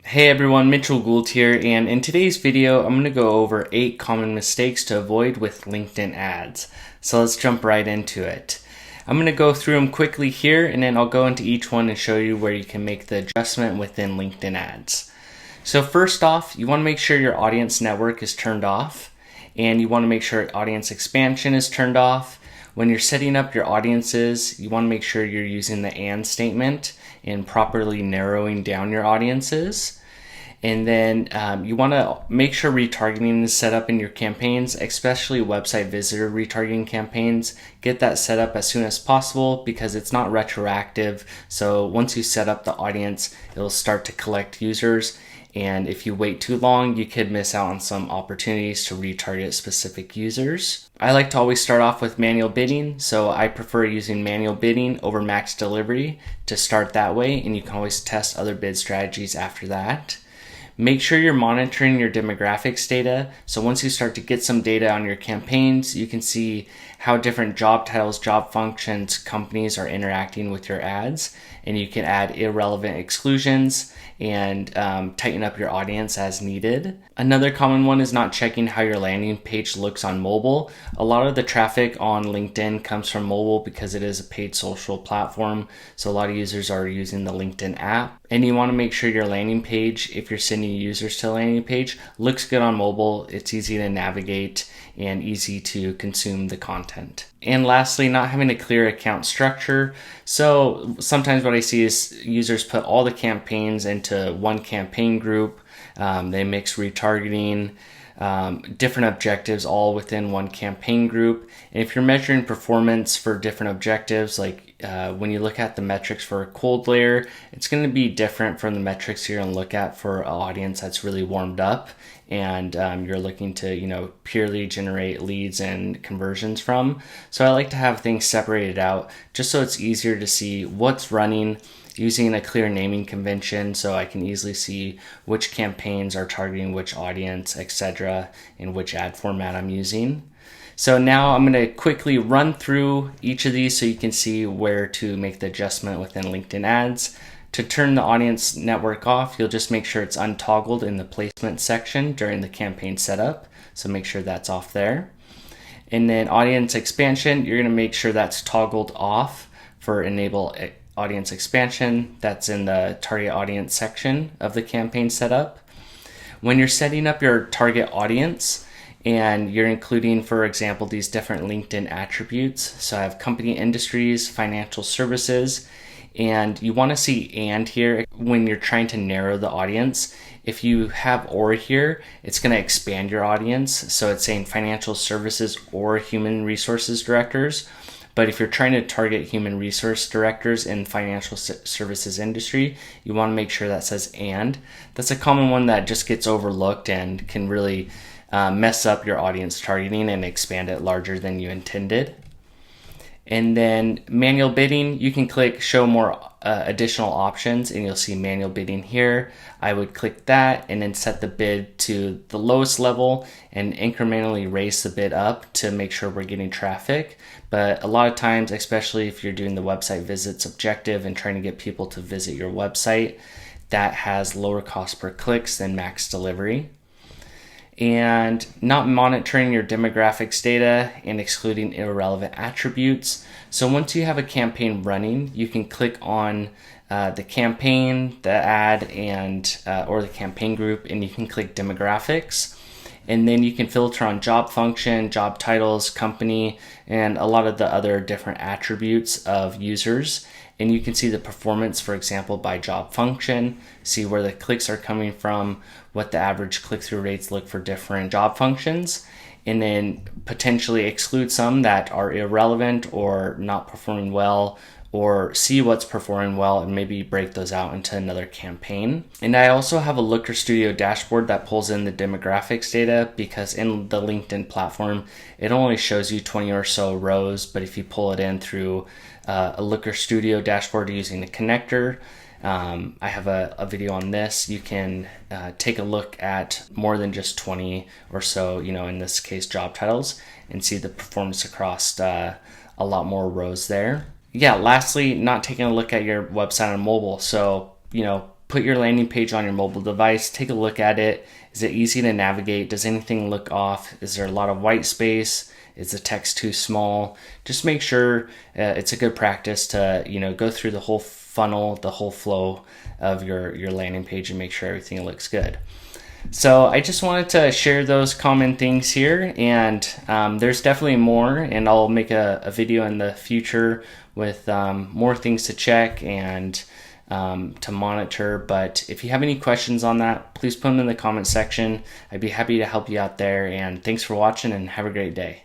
Hey everyone, Mitchell Gould here, and in today's video, I'm going to go over 8 common mistakes to avoid with LinkedIn ads. So let's jump right into it. I'm going to go through them quickly here, and then I'll go into each one and show you where you can make the adjustment within LinkedIn ads. So first off, you want to make sure your audience network is turned off, and you want to make sure audience expansion is turned off. When you're setting up your audiences, you want to make sure you're using the and statement and properly narrowing down your audiences. And then you want to make sure retargeting is set up in your campaigns, especially website visitor retargeting campaigns. Get that set up as soon as possible because it's not retroactive. So once you set up the audience, it'll start to collect users. And if you wait too long, you could miss out on some opportunities to retarget specific users. I like to always start off with manual bidding, so I prefer using manual bidding over max delivery to start that way, and you can always test other bid strategies after that. Make sure you're monitoring your demographics data. So once you start to get some data on your campaigns, you can see how different job titles, job functions, companies are interacting with your ads. And you can add irrelevant exclusions and tighten up your audience as needed. Another common one is not checking how your landing page looks on mobile. A lot of the traffic on LinkedIn comes from mobile because it is a paid social platform. So a lot of users are using the LinkedIn app. And you want to make sure your landing page, if you're sending users to a landing page, looks good on mobile. It's easy to navigate and easy to consume the content. And lastly, not having a clear account structure. So sometimes what I see is users put all the campaigns into one campaign group. They mix retargeting, different objectives all within one campaign group. And if you're measuring performance for different objectives, like when you look at the metrics for a cold layer, it's going to be different from the metrics you're going to look at for an audience that's really warmed up and you're looking to purely generate leads and conversions from. So I like to have things separated out just so it's easier to see what's running using a clear naming convention, so I can easily see which campaigns are targeting which audience, etc., and which ad format I'm using. So now I'm going to quickly run through each of these so you can see where to make the adjustment within LinkedIn ads. To turn the audience network off, you'll just make sure it's untoggled in the placement section during the campaign setup. So make sure that's off there. And then audience expansion, you're going to make sure that's toggled off for enable audience expansion. That's in the target audience section of the campaign setup. When you're setting up your target audience and you're including, for example, these different LinkedIn attributes, so I have company industries, financial services, and you want to see and here when you're trying to narrow the audience. If you have or here, it's going to expand your audience. So it's saying financial services or human resources directors. But if you're trying to target human resource directors in financial services industry, you want to make sure that says and. That's a common one that just gets overlooked and can really mess up your audience targeting and expand it larger than you intended. And then manual bidding, you can click show more additional options and you'll see manual bidding here. I would click that and then set the bid to the lowest level and incrementally raise the bid up to make sure we're getting traffic. But a lot of times, especially if you're doing the website visits objective and trying to get people to visit your website, that has lower cost per clicks than max delivery. And not monitoring your demographics data and excluding irrelevant attributes. So once you have a campaign running, you can click on the campaign, the ad, and or the campaign group, and you can click demographics. And then you can filter on job function, job titles, company, and a lot of the other different attributes of users. And you can see the performance, for example, by job function, see where the clicks are coming from, what the average click-through rates look for different job functions, and then potentially exclude some that are irrelevant or not performing well, or see what's performing well and maybe break those out into another campaign. And I also have a Looker Studio dashboard that pulls in the demographics data because in the LinkedIn platform, it only shows you 20 or so rows, but if you pull it in through a Looker Studio dashboard using the connector, I have a video on this. You can take a look at more than just 20 or so, in this case, job titles and see the performance across a lot more rows there. Yeah, lastly, not taking a look at your website on mobile. So, put your landing page on your mobile device, take a look at it. Is it easy to navigate? Does anything look off? Is there a lot of white space? Is the text too small? Just make sure it's a good practice to, go through the whole funnel, the whole flow of your landing page and make sure everything looks good. So I just wanted to share those common things here, and there's definitely more, and I'll make a video in the future with more things to check and to monitor. But if you have any questions on that, please put them in the comment section. I'd be happy to help you out there, and thanks for watching and have a great day.